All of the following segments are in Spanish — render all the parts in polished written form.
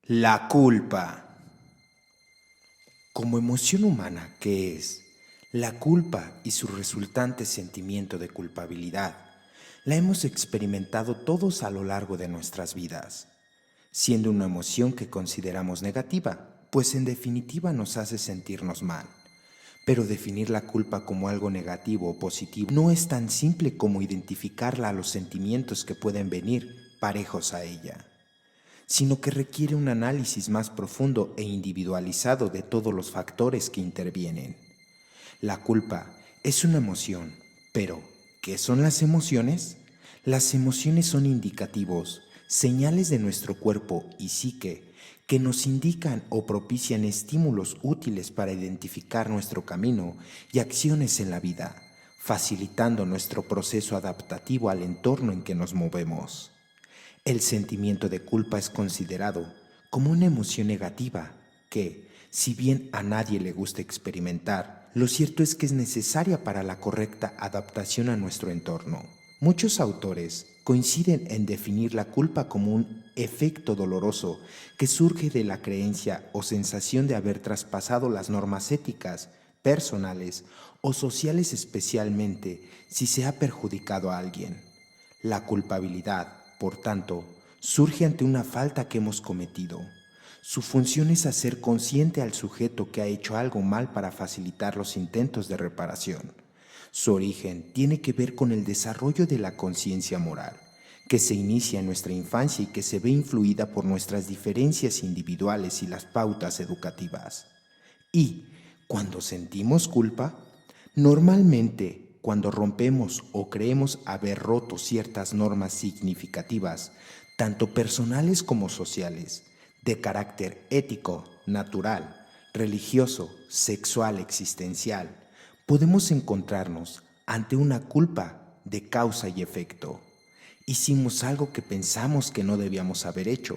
La culpa. Como emoción humana, ¿qué es? La culpa y su resultante sentimiento de culpabilidad la hemos experimentado todos a lo largo de nuestras vidas, siendo una emoción que consideramos negativa, pues en definitiva nos hace sentirnos mal. Pero definir la culpa como algo negativo o positivo no es tan simple como identificarla a los sentimientos que pueden venir parejos a ella, sino que requiere un análisis más profundo e individualizado de todos los factores que intervienen. La culpa es una emoción, pero ¿qué son las emociones? Las emociones son indicativos, señales de nuestro cuerpo y psique que nos indican o propician estímulos útiles para identificar nuestro camino y acciones en la vida, facilitando nuestro proceso adaptativo al entorno en que nos movemos. El sentimiento de culpa es considerado como una emoción negativa que, si bien a nadie le gusta experimentar, lo cierto es que es necesaria para la correcta adaptación a nuestro entorno. Muchos autores coinciden en definir la culpa como un efecto doloroso que surge de la creencia o sensación de haber traspasado las normas éticas, personales o sociales, especialmente si se ha perjudicado a alguien. La culpabilidad, por tanto, surge ante una falta que hemos cometido. Su función es hacer consciente al sujeto que ha hecho algo mal para facilitar los intentos de reparación. Su origen tiene que ver con el desarrollo de la conciencia moral, que se inicia en nuestra infancia y que se ve influida por nuestras diferencias individuales y las pautas educativas. Y cuando sentimos culpa, normalmente cuando rompemos o creemos haber roto ciertas normas significativas, tanto personales como sociales, de carácter ético, natural, religioso, sexual, existencial, podemos encontrarnos ante una culpa de causa y efecto. Hicimos algo que pensamos que no debíamos haber hecho,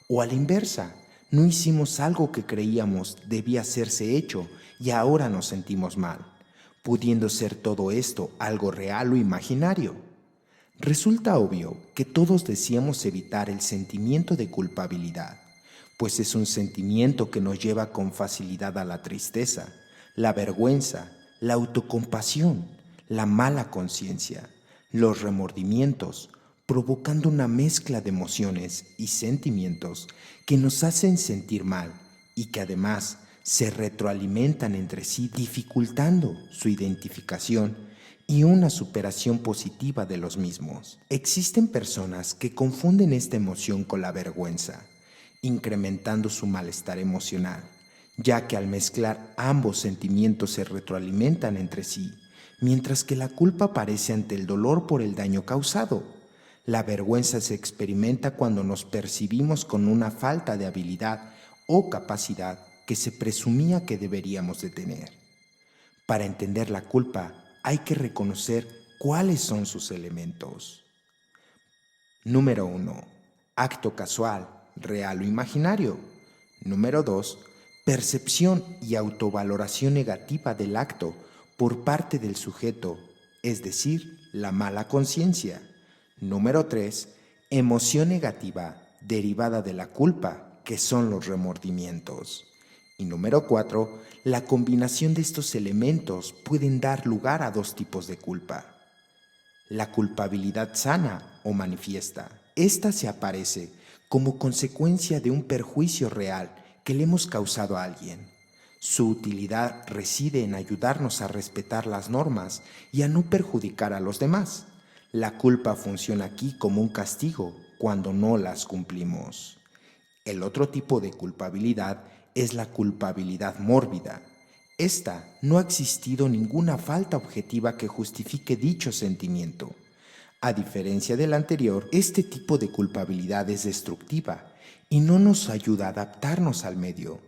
o a la inversa, no hicimos algo que creíamos debía hacerse hecho y ahora nos sentimos mal, pudiendo ser todo esto algo real o imaginario. Resulta obvio que todos deseamos evitar el sentimiento de culpabilidad, pues es un sentimiento que nos lleva con facilidad a la tristeza, la vergüenza, la autocompasión, la mala conciencia, los remordimientos, provocando una mezcla de emociones y sentimientos que nos hacen sentir mal y que además se retroalimentan entre sí, dificultando su identificación y una superación positiva de los mismos. Existen personas que confunden esta emoción con la vergüenza, incrementando su malestar emocional, ya que al mezclar ambos sentimientos se retroalimentan entre sí, mientras que la culpa aparece ante el dolor por el daño causado. La vergüenza se experimenta cuando nos percibimos con una falta de habilidad o capacidad que se presumía que deberíamos de tener. Para entender la culpa hay que reconocer cuáles son sus elementos. Número 1. Acto casual, real o imaginario. Número 2. Percepción y autovaloración negativa del acto por parte del sujeto, es decir, la mala conciencia. Número 3. Emoción negativa derivada de la culpa, que son los remordimientos. Y número 4. La combinación de estos elementos pueden dar lugar a dos tipos de culpa. La culpabilidad sana o manifiesta. Esta se aparece como consecuencia de un perjuicio real que le hemos causado a alguien. Su utilidad reside en ayudarnos a respetar las normas y a no perjudicar a los demás. La culpa funciona aquí como un castigo cuando no las cumplimos. El otro tipo de culpabilidad es la culpabilidad mórbida. Esta no ha existido ninguna falta objetiva que justifique dicho sentimiento. A diferencia del anterior, este tipo de culpabilidad es destructiva y no nos ayuda a adaptarnos al medio.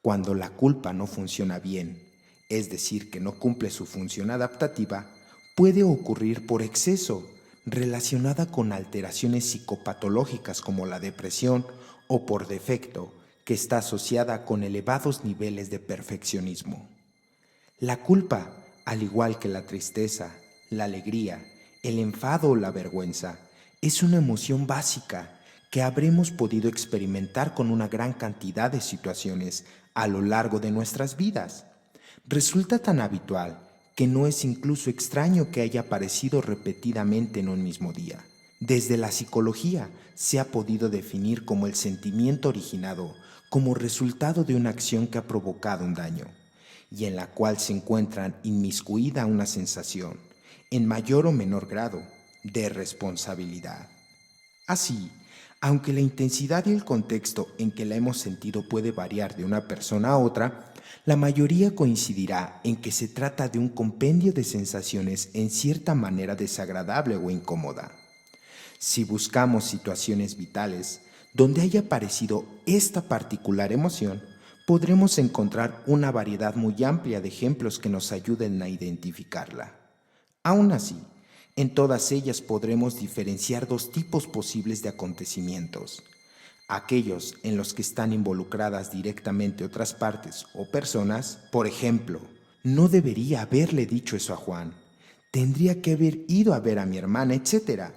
Cuando la culpa no funciona bien, es decir, que no cumple su función adaptativa, puede ocurrir por exceso, relacionada con alteraciones psicopatológicas como la depresión, o por defecto, que está asociada con elevados niveles de perfeccionismo. La culpa, al igual que la tristeza, la alegría, el enfado o la vergüenza, es una emoción básica que habremos podido experimentar con una gran cantidad de situaciones a lo largo de nuestras vidas. Resulta tan habitual que no es incluso extraño que haya aparecido repetidamente en un mismo día. Desde la psicología se ha podido definir como el sentimiento originado como resultado de una acción que ha provocado un daño, y en la cual se encuentran inmiscuida una sensación, en mayor o menor grado, de responsabilidad. Así, aunque la intensidad y el contexto en que la hemos sentido puede variar de una persona a otra, la mayoría coincidirá en que se trata de un compendio de sensaciones en cierta manera desagradable o incómoda. Si buscamos situaciones vitales donde haya aparecido esta particular emoción, podremos encontrar una variedad muy amplia de ejemplos que nos ayuden a identificarla. Aún así, en todas ellas podremos diferenciar dos tipos posibles de acontecimientos: aquellos en los que están involucradas directamente otras partes o personas. Por ejemplo, no debería haberle dicho eso a Juan, tendría que haber ido a ver a mi hermana, etc.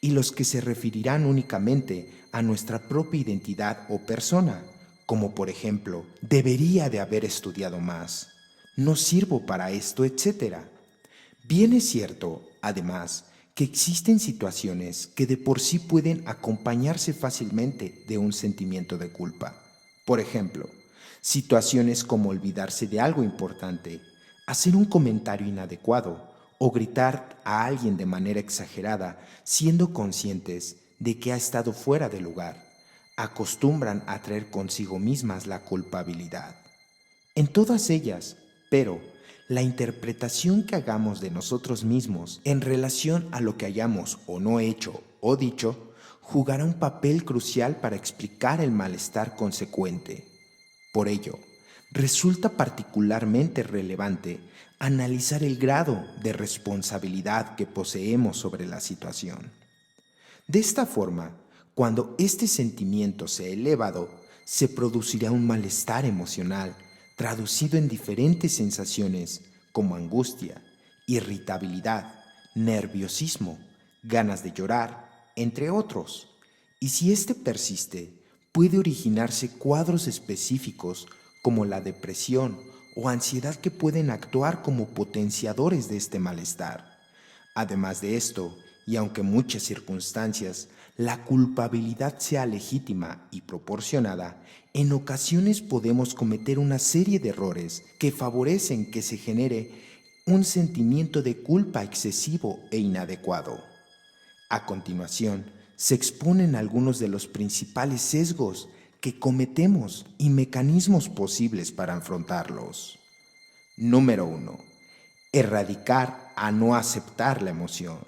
Y los que se referirán únicamente a nuestra propia identidad o persona, como por ejemplo, debería de haber estudiado más, no sirvo para esto, etc. Bien es cierto, además, que existen situaciones que de por sí pueden acompañarse fácilmente de un sentimiento de culpa. Por ejemplo, situaciones como olvidarse de algo importante, hacer un comentario inadecuado o gritar a alguien de manera exagerada siendo conscientes de que ha estado fuera de lugar, acostumbran a traer consigo mismas la culpabilidad. En todas ellas, pero, la interpretación que hagamos de nosotros mismos en relación a lo que hayamos o no hecho o dicho, jugará un papel crucial para explicar el malestar consecuente. Por ello, resulta particularmente relevante analizar el grado de responsabilidad que poseemos sobre la situación. De esta forma, cuando este sentimiento sea elevado, se producirá un malestar emocional traducido en diferentes sensaciones como angustia, irritabilidad, nerviosismo, ganas de llorar, entre otros. Y si este persiste, puede originarse cuadros específicos como la depresión o ansiedad que pueden actuar como potenciadores de este malestar. Además de esto, y aunque en muchas circunstancias la culpabilidad sea legítima y proporcionada, en ocasiones podemos cometer una serie de errores que favorecen que se genere un sentimiento de culpa excesivo e inadecuado. A continuación, se exponen algunos de los principales sesgos que cometemos y mecanismos posibles para afrontarlos. Número 1. Erradicar a no aceptar la emoción.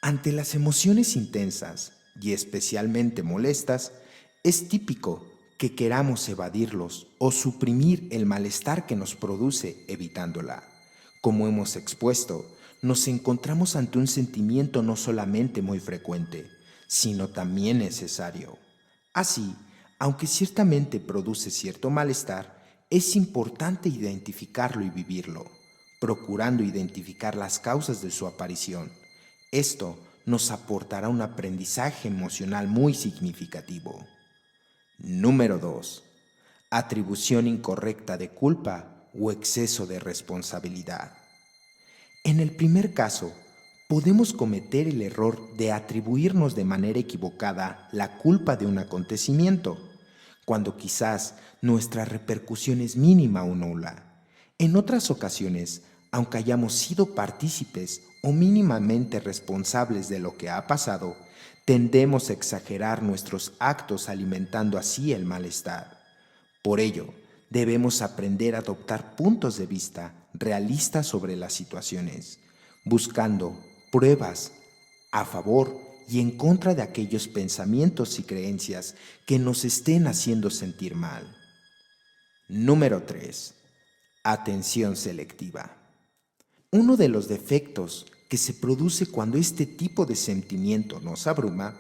Ante las emociones intensas y especialmente molestas, es típico que queramos evadirlos o suprimir el malestar que nos produce evitándola. Como hemos expuesto, nos encontramos ante un sentimiento no solamente muy frecuente, sino también necesario. Así, aunque ciertamente produce cierto malestar, es importante identificarlo y vivirlo, procurando identificar las causas de su aparición. Esto nos aportará un aprendizaje emocional muy significativo. Número 2. Atribución incorrecta de culpa o exceso de responsabilidad. En el primer caso, podemos cometer el error de atribuirnos de manera equivocada la culpa de un acontecimiento, cuando quizás nuestra repercusión es mínima o nula. En otras ocasiones, aunque hayamos sido partícipes o mínimamente responsables de lo que ha pasado, tendemos a exagerar nuestros actos alimentando así el malestar. Por ello, debemos aprender a adoptar puntos de vista realistas sobre las situaciones, buscando pruebas a favor y en contra de aquellos pensamientos y creencias que nos estén haciendo sentir mal. Número 3. Atención selectiva. Uno de los defectos que se produce cuando este tipo de sentimiento nos abruma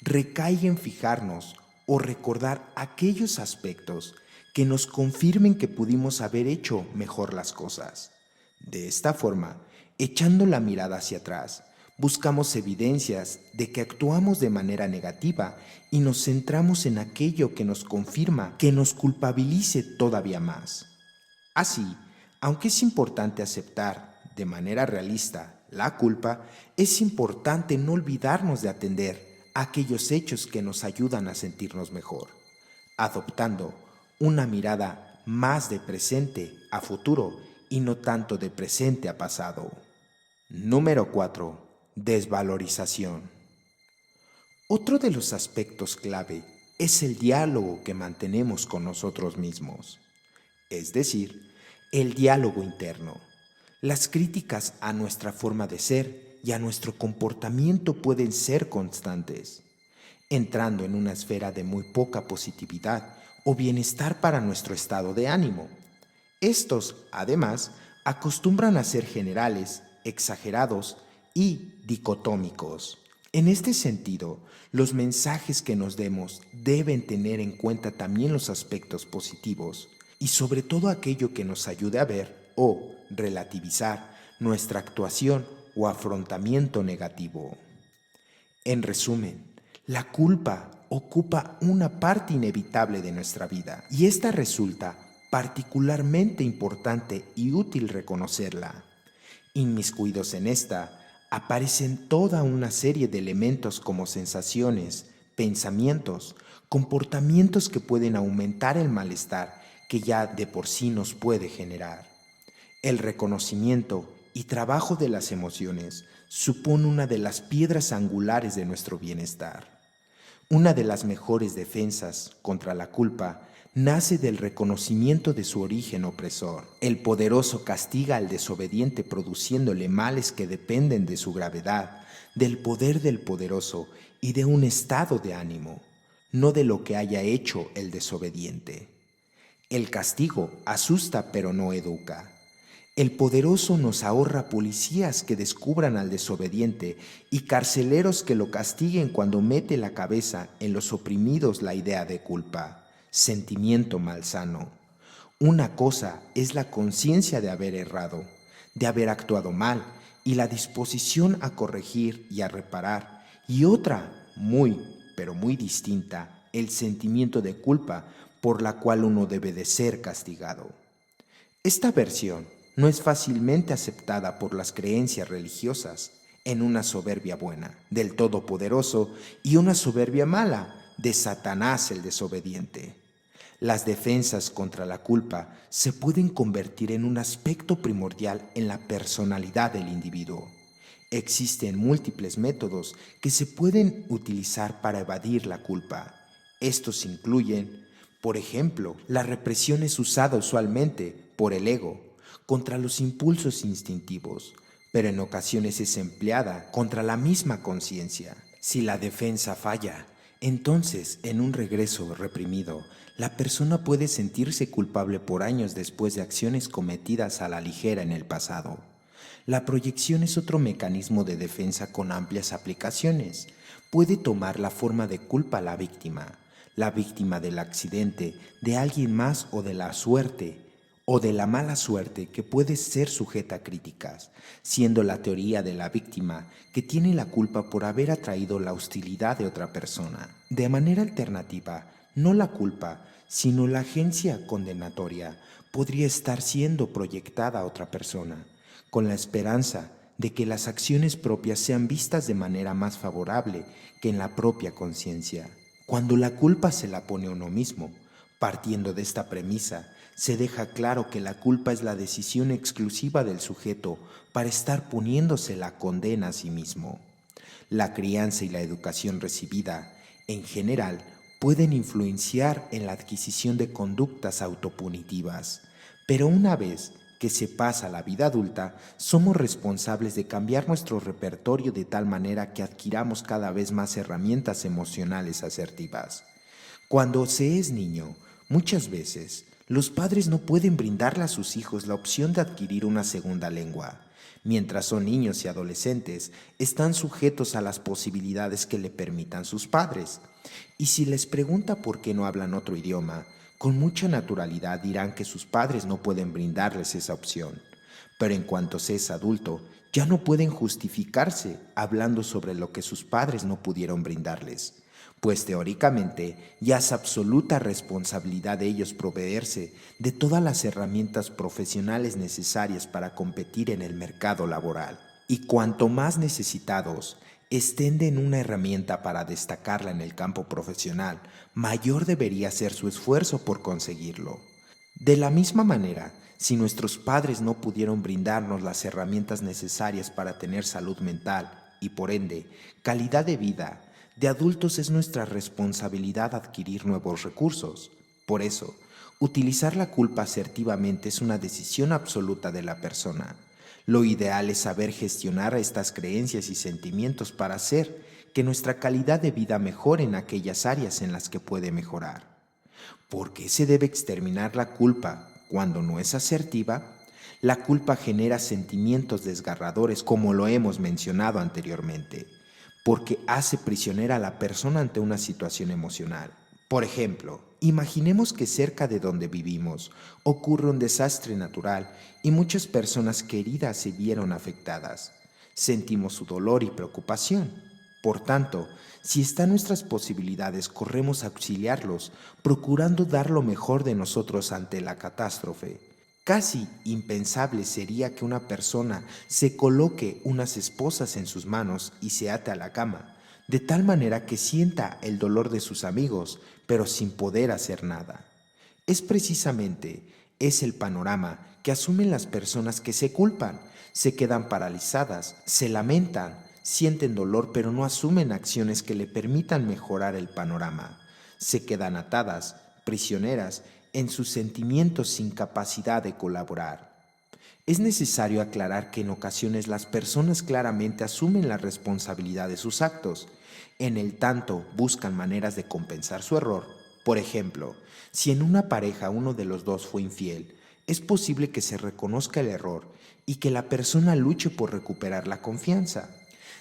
recae en fijarnos o recordar aquellos aspectos que nos confirmen que pudimos haber hecho mejor las cosas. De esta forma, echando la mirada hacia atrás, Buscamos evidencias de que actuamos de manera negativa y nos centramos en aquello que nos confirma, que nos culpabilice todavía más. Así, aunque es importante aceptar de manera realista la culpa, es importante no olvidarnos de atender a aquellos hechos que nos ayudan a sentirnos mejor, adoptando una mirada más de presente a futuro y no tanto de presente a pasado. Número 4. Desvalorización. Otro de los aspectos clave es el diálogo que mantenemos con nosotros mismos, es decir, el diálogo interno. Las críticas a nuestra forma de ser y a nuestro comportamiento pueden ser constantes, entrando en una esfera de muy poca positividad o bienestar para nuestro estado de ánimo. Estos, además, acostumbran a ser generales, exagerados y dicotómicos. En este sentido, los mensajes que nos demos deben tener en cuenta también los aspectos positivos y sobre todo aquello que nos ayude a ver o relativizar nuestra actuación o afrontamiento negativo. En resumen, la culpa ocupa una parte inevitable de nuestra vida y esta resulta particularmente importante y útil reconocerla. Inmiscuidos en esta, aparecen toda una serie de elementos como sensaciones, pensamientos, comportamientos que pueden aumentar el malestar que ya de por sí nos puede generar. El reconocimiento y trabajo de las emociones supone una de las piedras angulares de nuestro bienestar. Una de las mejores defensas contra la culpa nace del reconocimiento de su origen opresor. El poderoso castiga al desobediente produciéndole males que dependen de su gravedad, del poder del poderoso y de un estado de ánimo, no de lo que haya hecho el desobediente. El castigo asusta pero no educa. El poderoso nos ahorra policías que descubran al desobediente y carceleros que lo castiguen cuando mete la cabeza en los oprimidos la idea de culpa, sentimiento malsano. Una cosa es la conciencia de haber errado, de haber actuado mal y la disposición a corregir y a reparar, y otra, muy, pero muy distinta, el sentimiento de culpa por la cual uno debe de ser castigado. Esta versión no es fácilmente aceptada por las creencias religiosas en una soberbia buena del Todopoderoso y una soberbia mala de Satanás el desobediente. Las defensas contra la culpa se pueden convertir en un aspecto primordial en la personalidad del individuo. Existen múltiples métodos que se pueden utilizar para evadir la culpa. Estos incluyen, por ejemplo, la represión es usada usualmente por el ego contra los impulsos instintivos, pero en ocasiones es empleada contra la misma conciencia. Si la defensa falla, entonces, en un regreso reprimido, la persona puede sentirse culpable por años después de acciones cometidas a la ligera en el pasado. La proyección es otro mecanismo de defensa con amplias aplicaciones. Puede tomar la forma de culpa a la víctima del accidente, de alguien más o de la suerte, o de la mala suerte que puede ser sujeta a críticas, siendo la teoría de la víctima que tiene la culpa por haber atraído la hostilidad de otra persona. De manera alternativa, no la culpa, sino la agencia condenatoria podría estar siendo proyectada a otra persona, con la esperanza de que las acciones propias sean vistas de manera más favorable que en la propia conciencia. Cuando la culpa se la pone a uno mismo, partiendo de esta premisa, se deja claro que la culpa es la decisión exclusiva del sujeto para estar poniéndose la condena a sí mismo. La crianza y la educación recibida, en general, pueden influenciar en la adquisición de conductas autopunitivas, pero una vez que se pasa a la vida adulta, somos responsables de cambiar nuestro repertorio de tal manera que adquiramos cada vez más herramientas emocionales asertivas. Cuando se es niño, muchas veces, los padres no pueden brindarle a sus hijos la opción de adquirir una segunda lengua. Mientras son niños y adolescentes, están sujetos a las posibilidades que le permitan sus padres. Y si les pregunta por qué no hablan otro idioma, con mucha naturalidad dirán que sus padres no pueden brindarles esa opción. Pero en cuanto se es adulto, ya no pueden justificarse hablando sobre lo que sus padres no pudieron brindarles, pues teóricamente ya es absoluta responsabilidad de ellos proveerse de todas las herramientas profesionales necesarias para competir en el mercado laboral. Y cuanto más necesitados estén de una herramienta para destacarla en el campo profesional, mayor debería ser su esfuerzo por conseguirlo. De la misma manera, si nuestros padres no pudieron brindarnos las herramientas necesarias para tener salud mental y por ende calidad de vida, de adultos es nuestra responsabilidad adquirir nuevos recursos. Por eso, utilizar la culpa asertivamente es una decisión absoluta de la persona. Lo ideal es saber gestionar estas creencias y sentimientos para hacer que nuestra calidad de vida mejore en aquellas áreas en las que puede mejorar. ¿Por qué se debe exterminar la culpa cuando no es asertiva? La culpa genera sentimientos desgarradores, como lo hemos mencionado anteriormente, porque hace prisionera a la persona ante una situación emocional. Por ejemplo, imaginemos que cerca de donde vivimos ocurre un desastre natural y muchas personas queridas se vieron afectadas. Sentimos su dolor y preocupación. Por tanto, si está en nuestras posibilidades, corremos a auxiliarlos, procurando dar lo mejor de nosotros ante la catástrofe. Casi impensable sería que una persona se coloque unas esposas en sus manos y se ate a la cama, de tal manera que sienta el dolor de sus amigos, pero sin poder hacer nada. Es precisamente ese el panorama que asumen las personas que se culpan, se quedan paralizadas, se lamentan, sienten dolor, pero no asumen acciones que le permitan mejorar el panorama. Se quedan atadas, prisioneras, en sus sentimientos sin capacidad de colaborar. Es necesario aclarar que en ocasiones las personas claramente asumen la responsabilidad de sus actos, en el tanto buscan maneras de compensar su error. Por ejemplo, si en una pareja uno de los dos fue infiel, es posible que se reconozca el error y que la persona luche por recuperar la confianza,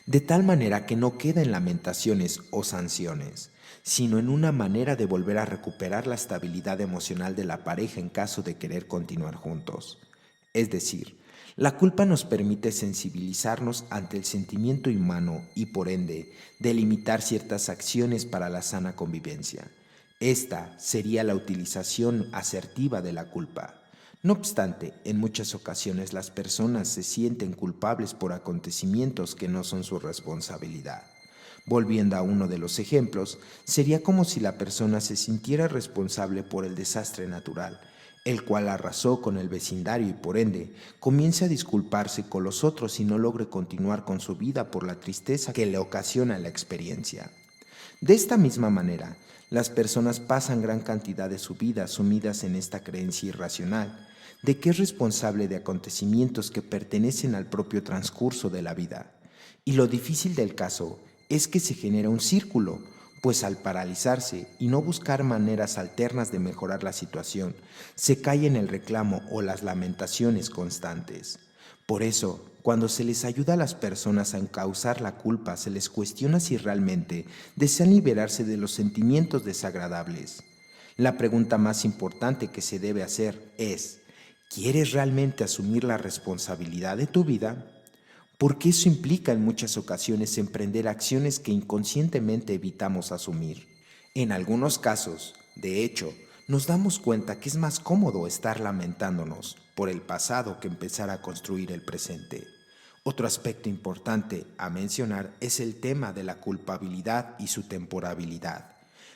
de tal manera que no queda en lamentaciones o sanciones, sino en una manera de volver a recuperar la estabilidad emocional de la pareja en caso de querer continuar juntos. Es decir, la culpa nos permite sensibilizarnos ante el sentimiento humano y por ende delimitar ciertas acciones para la sana convivencia. Esta sería la utilización asertiva de la culpa. No obstante, en muchas ocasiones las personas se sienten culpables por acontecimientos que no son su responsabilidad. Volviendo a uno de los ejemplos, sería como si la persona se sintiera responsable por el desastre natural, el cual arrasó con el vecindario y por ende comience a disculparse con los otros y no logre continuar con su vida por la tristeza que le ocasiona la experiencia. De esta misma manera, las personas pasan gran cantidad de su vida sumidas en esta creencia irracional de que es responsable de acontecimientos que pertenecen al propio transcurso de la vida. Y lo difícil del caso es que se genera un círculo, pues al paralizarse y no buscar maneras alternas de mejorar la situación, se cae en el reclamo o las lamentaciones constantes. Por eso, cuando se les ayuda a las personas a encauzar la culpa, se les cuestiona si realmente desean liberarse de los sentimientos desagradables. La pregunta más importante que se debe hacer es: ¿quieres realmente asumir la responsabilidad de tu vida? Porque eso implica en muchas ocasiones emprender acciones que inconscientemente evitamos asumir. En algunos casos, de hecho, nos damos cuenta que es más cómodo estar lamentándonos por el pasado que empezar a construir el presente. Otro aspecto importante a mencionar es el tema de la culpabilidad y su temporalidad.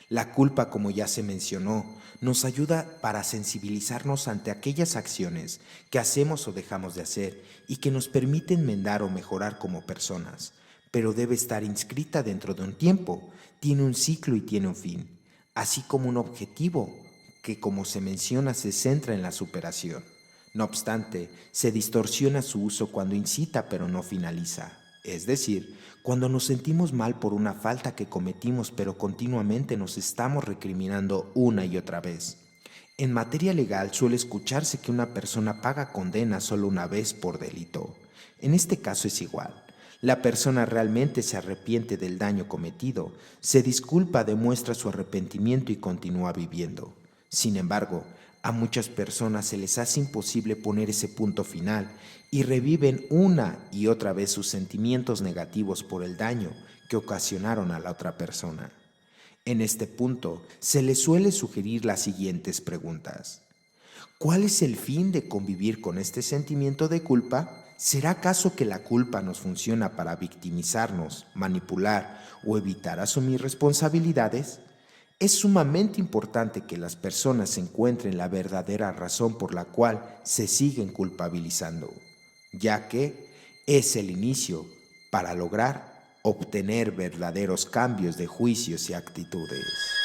La culpa, como ya se mencionó, nos ayuda para sensibilizarnos ante aquellas acciones que hacemos o dejamos de hacer y que nos permiten enmendar o mejorar como personas, pero debe estar inscrita dentro de un tiempo, tiene un ciclo y tiene un fin, así como un objetivo que, como se menciona, se centra en la superación. No obstante, se distorsiona su uso cuando incita pero no finaliza, es decir, cuando nos sentimos mal por una falta que cometimos pero continuamente nos estamos recriminando una y otra vez. En materia legal suele escucharse que una persona paga condena solo una vez por delito. En este caso es igual. La persona realmente se arrepiente del daño cometido, se disculpa, demuestra su arrepentimiento y continúa viviendo. Sin embargo, A muchas personas se les hace imposible poner ese punto final y reviven una y otra vez sus sentimientos negativos por el daño que ocasionaron a la otra persona. En este punto se les suele sugerir las siguientes preguntas. ¿Cuál es el fin de convivir con este sentimiento de culpa? ¿Será acaso que la culpa nos funciona para victimizarnos, manipular o evitar asumir responsabilidades? Es sumamente importante que las personas encuentren la verdadera razón por la cual se siguen culpabilizando, ya que es el inicio para lograr obtener verdaderos cambios de juicios y actitudes.